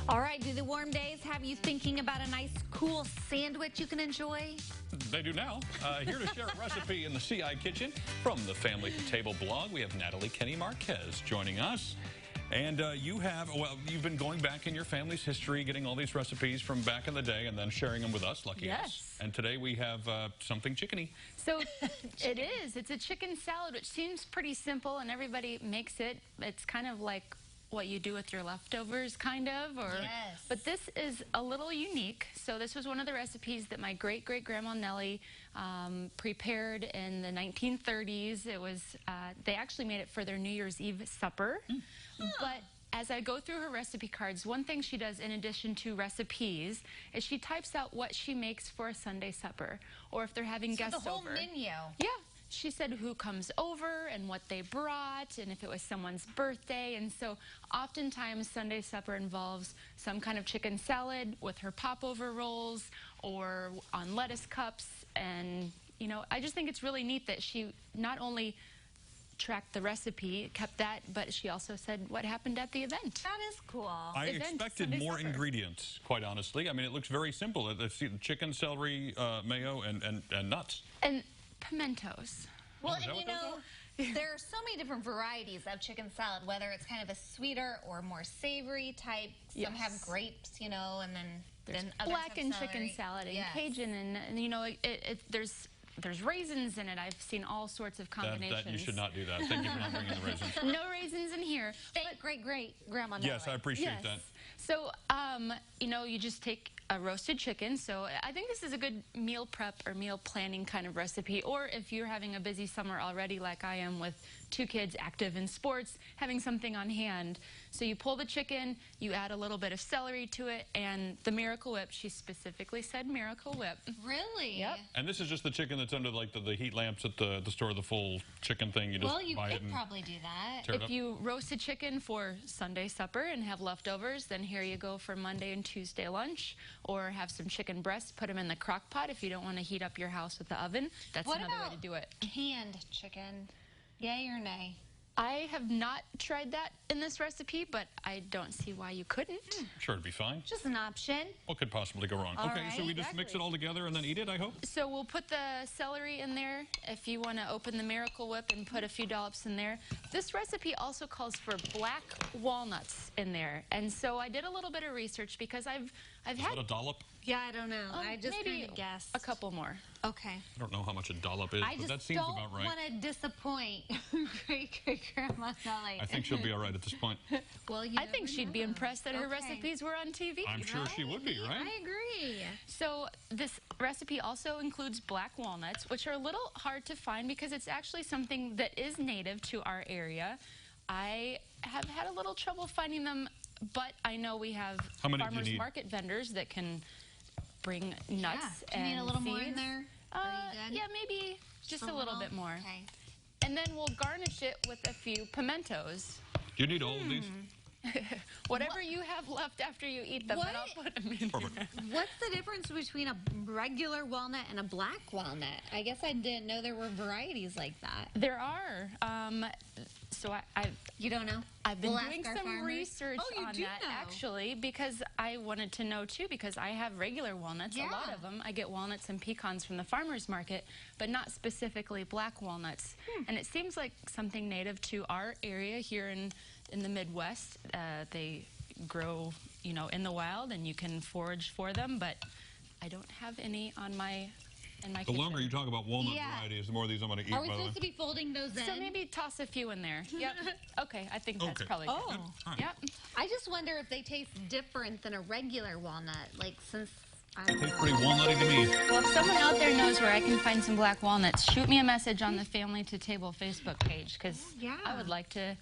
All right, do the warm days have you thinking about a nice, cool sandwich you can enjoy? They do now. Here to share a recipe in the CI Kitchen from the Family to Table blog, we have Natalie Kenny Marquez joining us. And you've been going back in your family's history, getting all these recipes from back in the day and then sharing them with us, lucky us. And today we have something chickeny. So it's a chicken salad, which seems pretty simple and everybody makes it. It's kind of like what you do with your leftovers, kind of. But this is a little unique. So this was one of the recipes that my great-great-grandma Nellie prepared in the 1930s. It was, they actually made it for their New Year's Eve supper. But as I go through her recipe cards, one thing she does in addition to recipes is she types out what she makes for a Sunday supper, or if they're having guests over. The whole menu. Yeah. She said who comes over and what they brought and if it was someone's birthday. And so oftentimes Sunday supper involves some kind of chicken salad with her popover rolls or on lettuce cups. And, you know, I just think it's really neat that she not only tracked the recipe, kept that, but she also said what happened at the event. That is cool. I expected more ingredients, quite honestly. I mean, it looks very simple. It's chicken, celery, mayo, and nuts. And pimentos. Well, and you know, there are so many different varieties of chicken salad, whether it's kind of a sweeter or more savory type. Some have grapes, you know, and then others blackened have chicken salad and Cajun, and you know, there's raisins in it. I've seen all sorts of combinations. That you should not do that. Thank you for not bringing the raisins. No raisins in here. Thank great-great-grandma Nellie. Yes, I appreciate that. So, you know, you just take a roasted chicken. So I think this is a good meal prep or meal planning kind of recipe. Or if you're having a busy summer already like I am with 2 kids active in sports, having something on hand. So you pull the chicken, you add a little bit of celery to it, and the Miracle Whip, she specifically said Miracle Whip. Really? Yep. And this is just the chicken that's under like the heat lamps at the store, the full chicken thing. You just well, you buy could probably do that. If you roast a chicken for Sunday supper and have leftovers, then here you go for Monday and Tuesday lunch. Or have some chicken breasts, put them in the crock pot if you don't want to heat up your house with the oven. That's another way to do it. Canned chicken? Yay or nay? I have not tried that in this recipe, but I don't see why you couldn't. Sure, it'd be fine. Just an option. What could possibly go wrong? Okay, so we just mix it all together and then eat it, I hope? So we'll put the celery in there if you want to open the Miracle Whip and put a few dollops in there. This recipe also calls for black walnuts in there. And so I did a little bit of research because I've had... Is that a dollop? Yeah, I don't know. I just maybe kind of guessed. A couple more. Okay. I don't know how much a dollop is, but that seems about right. I just don't want to disappoint great-great-grandma Nellie. I think she'll be all right at this point. Well, I think she'd be impressed that her recipes were on TV. I'm sure she would be, right? I agree. So this recipe also includes black walnuts, which are a little hard to find because it's actually something that is native to our area. I have had a little trouble finding them, but I know we have farmers market vendors that can bring nuts. Do you need a little seeds. more in there? Yeah, maybe just a little bit more. Okay. And then we'll garnish it with a few pimentos. Do you need all of these? Whatever you have left after you eat them, then I'll put them in there. What's the difference between a regular walnut and a black walnut? I guess I didn't know there were varieties like that. There are. So you don't know? I've been doing some research on that, actually, because I wanted to know, too, because I have regular walnuts, a lot of them. I get walnuts and pecans from the farmer's market, but not specifically black walnuts. And it seems like something native to our area here in the Midwest. They grow, you know, in the wild, and you can forage for them, but I don't have any on my... The longer you talk about walnut varieties, the more of these I'm going to eat. Are we supposed to be folding those in? So maybe toss a few in there. Yep. Okay, I think that's probably good. Yep. I just wonder if they taste different than a regular walnut, like since... They taste pretty walnutty to me. Well, if someone out there knows where I can find some black walnuts, shoot me a message on the Family to Table Facebook page, because I would like to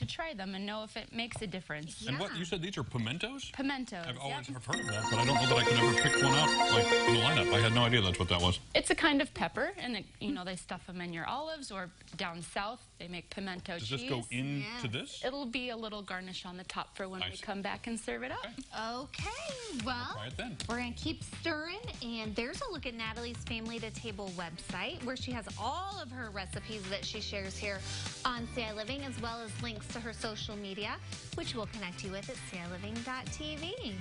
try them and know if it makes a difference. And what, you said these are pimentos? Pimentos, I've always heard of that, but I don't know that I could ever pick one out like in the lineup. I had no idea that's what that was. It's a kind of pepper, and you know, they stuff them in your olives, or down south they make pimento cheese. Does this go into this? It'll be a little garnish on the top for when we come back and serve it up. Okay, well, try it then. We're going to keep stirring, and there's a look at Natalie's Family to Table website, where she has all of her recipes that she shares here on CI Living, as well as links to her social media, which we'll connect you with at SierraLiving.tv.